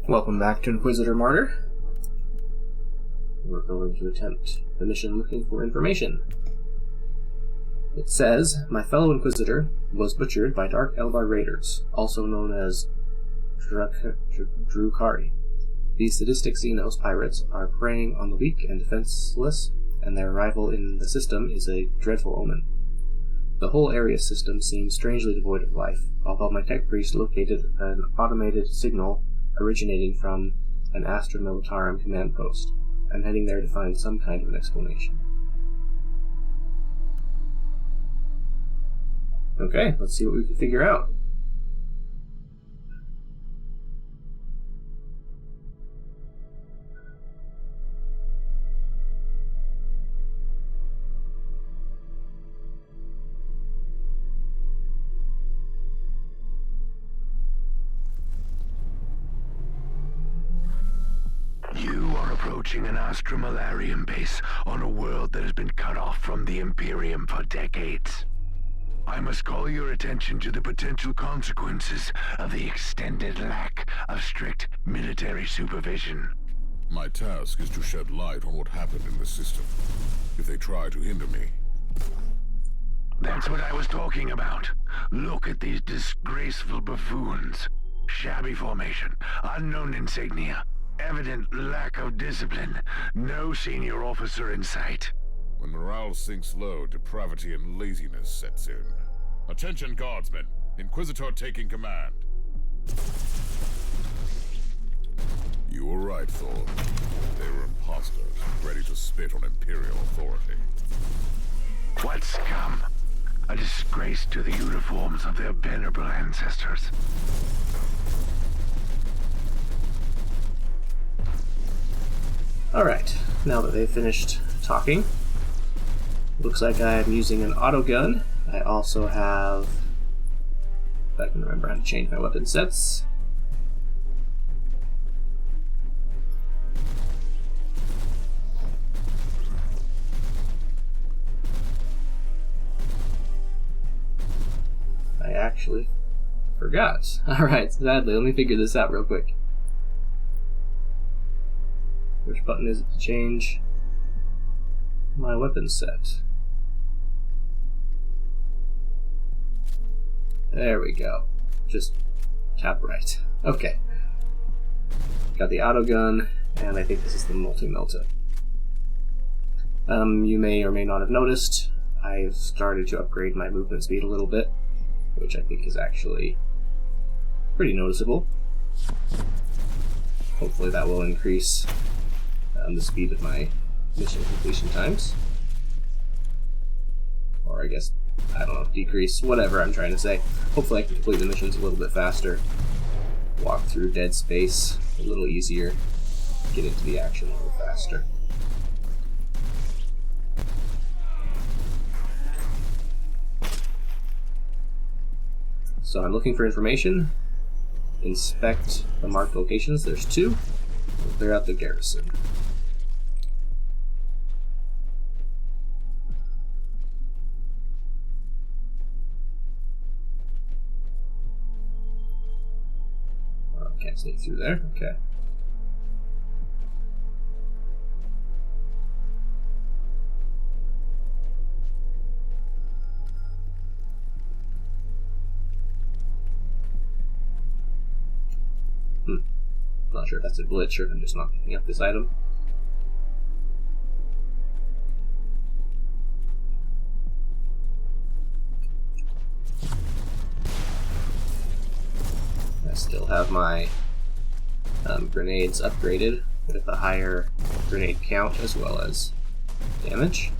Welcome back to Inquisitor Martyr. We're going to attempt the mission looking for information. It says, my fellow Inquisitor was butchered by Dark Eldar raiders, also known as Drukari. These sadistic Xenos pirates are preying on the weak and defenseless, and their arrival in the system is a dreadful omen. The whole area system seems strangely devoid of life, although my tech priest located an automated signal originating from an Astra Militarum command post. I'm heading there to find some kind of an explanation. Okay, let's see what we can figure out. You are approaching an Astra Militarum base on a world that has been cut off from the Imperium for decades. I must call your attention to the potential consequences of the extended lack of strict military supervision. My task is to shed light on what happened in the system. If they try to hinder me... That's what I was talking about. Look at these disgraceful buffoons. Shabby formation, unknown insignia, evident lack of discipline, no senior officer in sight. When morale sinks low, depravity and laziness sets in. Attention, guardsmen! Inquisitor taking command. You were right, Thor. They were imposters, ready to spit on Imperial authority. What scum! A disgrace to the uniforms of their venerable ancestors. Alright, now that they've finished talking, looks like I am using an autogun. I also have, if I can remember how to change my weapon sets. I actually forgot. Alright, sadly, let me figure this out real quick. Which button is it to change my weapon set? There we go. Just tap right. Okay. Got the autogun, and I think this is the multi-melta. You may or may not have noticed, I've started to upgrade my movement speed a little bit, which I think is actually pretty noticeable. Hopefully that will increase the speed of my mission completion times. Or I guess, I don't know, decrease, whatever I'm trying to say. Hopefully I can complete the missions a little bit faster, walk through dead space a little easier, get into the action a little faster. So I'm looking for information. Inspect the marked locations. There's 2. We'll clear out the garrison. Can't sneak through there. Okay. Not sure if that's a glitch or if I'm just not picking up this item. I still have my grenades upgraded with a higher grenade count as well as damage.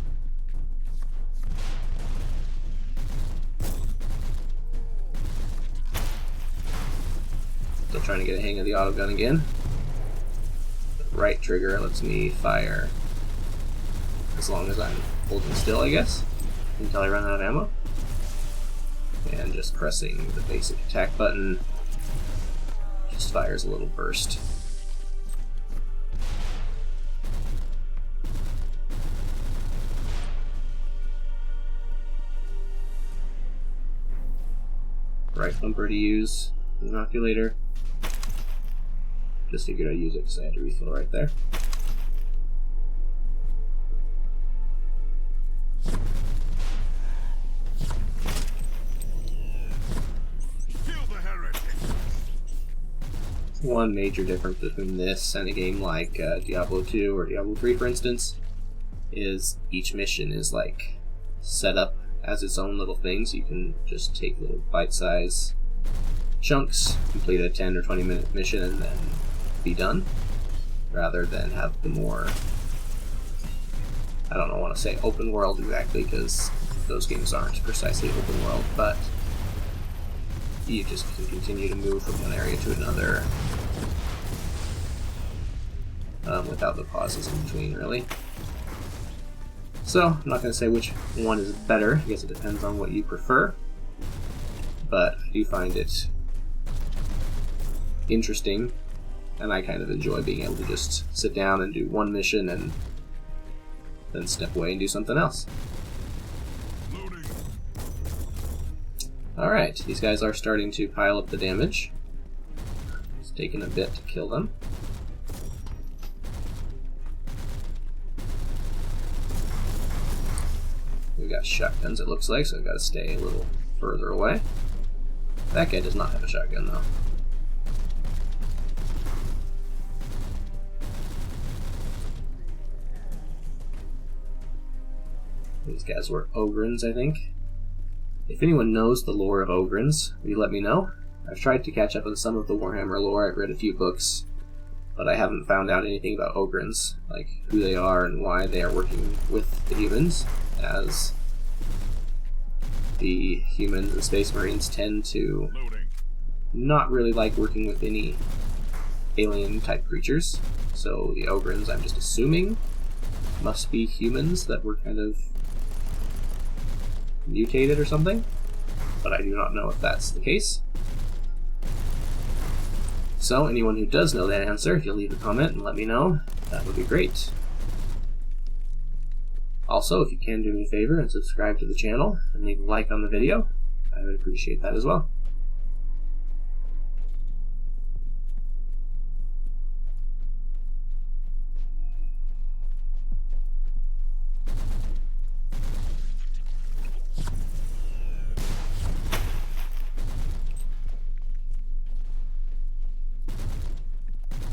Still trying to get a hang of the autogun again. The right trigger lets me fire as long as I'm holding still, I guess, until I run out of ammo. And just pressing the basic attack button just fires a little burst. Right bumper to use, inoculator. Just figured I'd use it because I had to refill right there. One major difference between this and a game like Diablo 2 or Diablo 3, for instance, is each mission is like set up as its own little thing, so you can just take little bite-size chunks, complete a 10 or 20 minute mission, and then be done, rather than have the more, I don't want to say open world exactly, because those games aren't precisely open world, but you just can continue to move from one area to another without the pauses in between, really. So, I'm not going to say which one is better. I guess it depends on what you prefer. But I do find it interesting, and I kind of enjoy being able to just sit down and do one mission and then step away and do something else. Alright, these guys are starting to pile up the damage. It's taken a bit to kill them. We got shotguns, it looks like, so I've got to stay a little further away. That guy does not have a shotgun, though. These guys were Ogrins, I think. If anyone knows the lore of Ogrins, will you let me know? I've tried to catch up on some of the Warhammer lore, I've read a few books, but I haven't found out anything about Ogrins, like who they are and why they are working with the humans, as the humans and Space Marines tend to not really like working with any alien-type creatures. So the Ogrins, I'm just assuming, must be humans that were kind of mutated or something, but I do not know if that's the case. So anyone who does know that answer, if you'll leave a comment and let me know, that would be great. Also, if you can do me a favor and subscribe to the channel and leave a like on the video, I would appreciate that as well.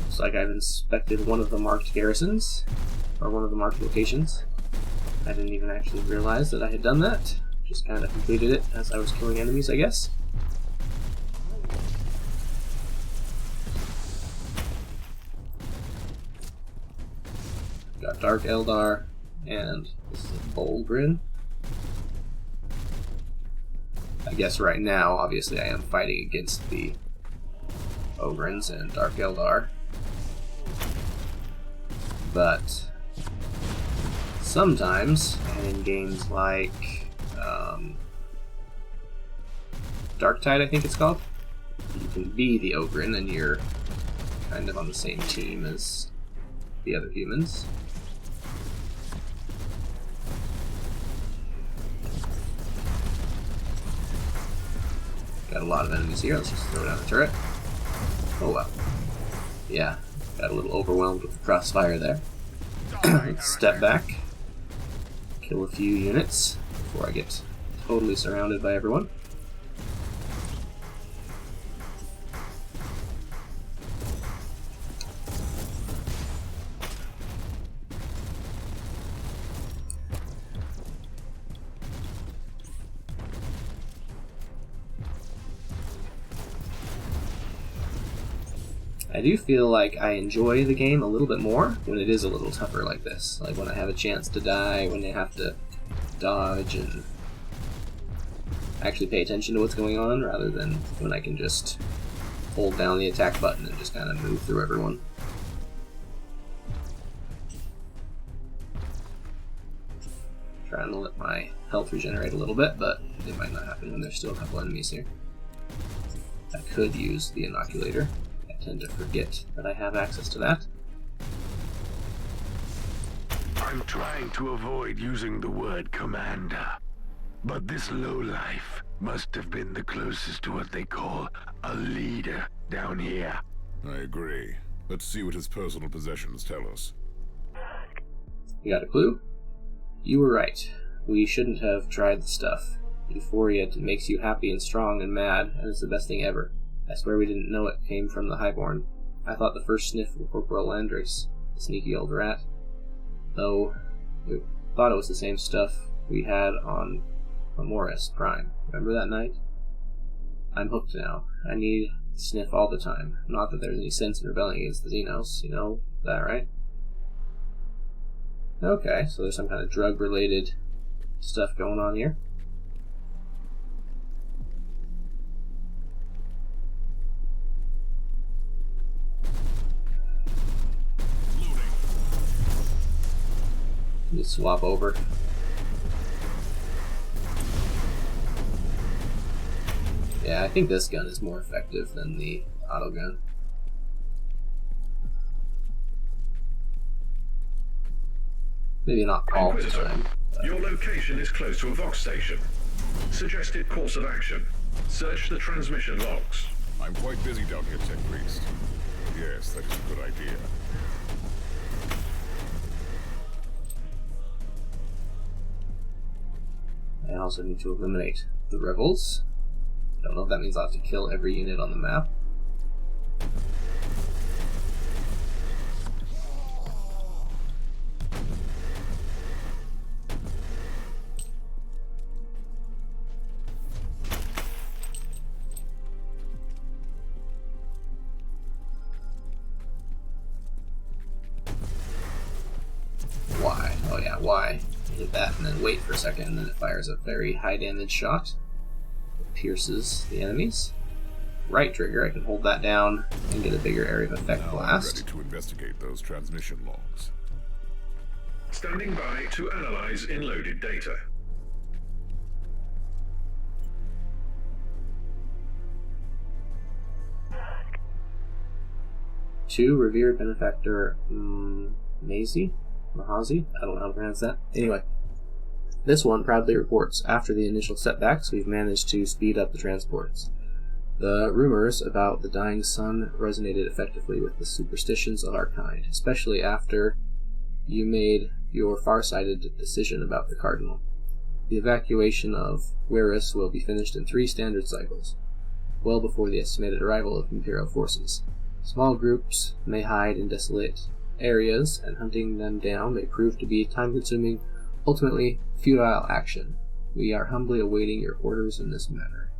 Looks like I've inspected one of the marked garrisons, or one of the marked locations. I didn't even actually realize that I had done that. Just kind of completed it as I was killing enemies, I guess. Got Dark Eldar, and this is a Bolgrin. I guess right now, obviously, I am fighting against the Ogrins and Dark Eldar. But sometimes, and in games like Darktide, I think it's called, you can be the Ogrin and you're kind of on the same team as the other humans. Got a lot of enemies here. Let's just throw down the turret. Oh well. Yeah, got a little overwhelmed with the crossfire there. Let's step back. Kill a few units before I get totally surrounded by everyone. I do feel like I enjoy the game a little bit more when it is a little tougher like this. Like when I have a chance to die, when I have to dodge and actually pay attention to what's going on, rather than when I can just hold down the attack button and just kind of move through everyone. Trying to let my health regenerate a little bit, but it might not happen when there's still a couple enemies here. I could use the inoculator. I tend to forget that I have access to that. I'm trying to avoid using the word commander, but this lowlife must have been the closest to what they call a leader down here. I agree. Let's see what his personal possessions tell us. You got a clue? You were right. We shouldn't have tried the stuff. Euphoria makes you happy and strong and mad, and it's the best thing ever. I swear we didn't know it came from the Highborn. I thought the first sniff of Corporal Landrix, the sneaky old rat. Though, we thought it was the same stuff we had on Morris Prime. Remember that night? I'm hooked now. I need to sniff all the time. Not that there's any sense in rebelling against the Xenos, you know that, right? Okay, so there's some kind of drug-related stuff going on here. Let me swap over. Yeah, I think this gun is more effective than the auto gun. Maybe not all the Inquisitor, time. your location is close to a Vox station. Suggested course of action. Search the transmission logs. I'm quite busy down here, Tech Priest. Yes, that is a good idea. I also need to eliminate the rebels. Don't know if that means I'll have to kill every unit on the map. Why? Oh yeah, why? Hit that and then wait for a second, and then it fires a very high damage shot. It pierces the enemies. Right trigger, I can hold that down and get a bigger area of effect Now I'm blast. ready to investigate those transmission logs. Standing by to analyze in-loaded data. To revered benefactor Mahazi? I don't know how to pronounce that. Anyway, this one proudly reports, after the initial setbacks, we've managed to speed up the transports. The rumors about the dying sun resonated effectively with the superstitions of our kind, especially after you made your far-sighted decision about the Cardinal. The evacuation of Werus will be finished in 3 standard cycles, well before the estimated arrival of Imperial forces. Small groups may hide in desolate areas, and hunting them down may prove to be time-consuming, ultimately futile action. We are humbly awaiting your orders in this matter.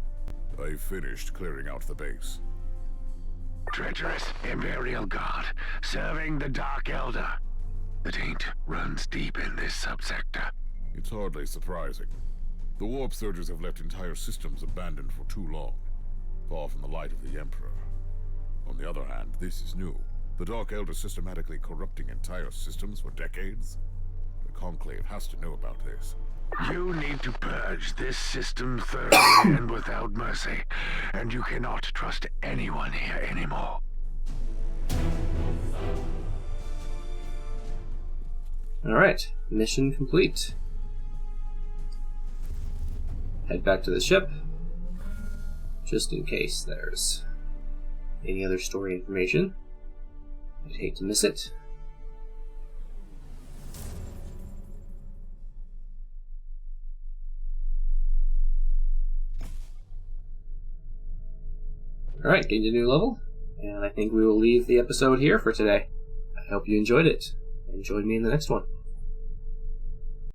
I've finished clearing out the base. Treacherous Imperial God, serving the Dark Elder. The taint runs deep in this subsector. It's hardly surprising. The warp surges have left entire systems abandoned for too long, far from the light of the Emperor. On the other hand, this is new. The Dark Elder systematically corrupting entire systems for decades. The Conclave has to know about this. You need to purge this system thoroughly and without mercy, and you cannot trust anyone here anymore. Alright, mission complete. Head back to the ship, just in case there's any other story information. I'd hate to miss it. Alright, gained a new level, and I think we will leave the episode here for today. I hope you enjoyed it, and join me in the next one.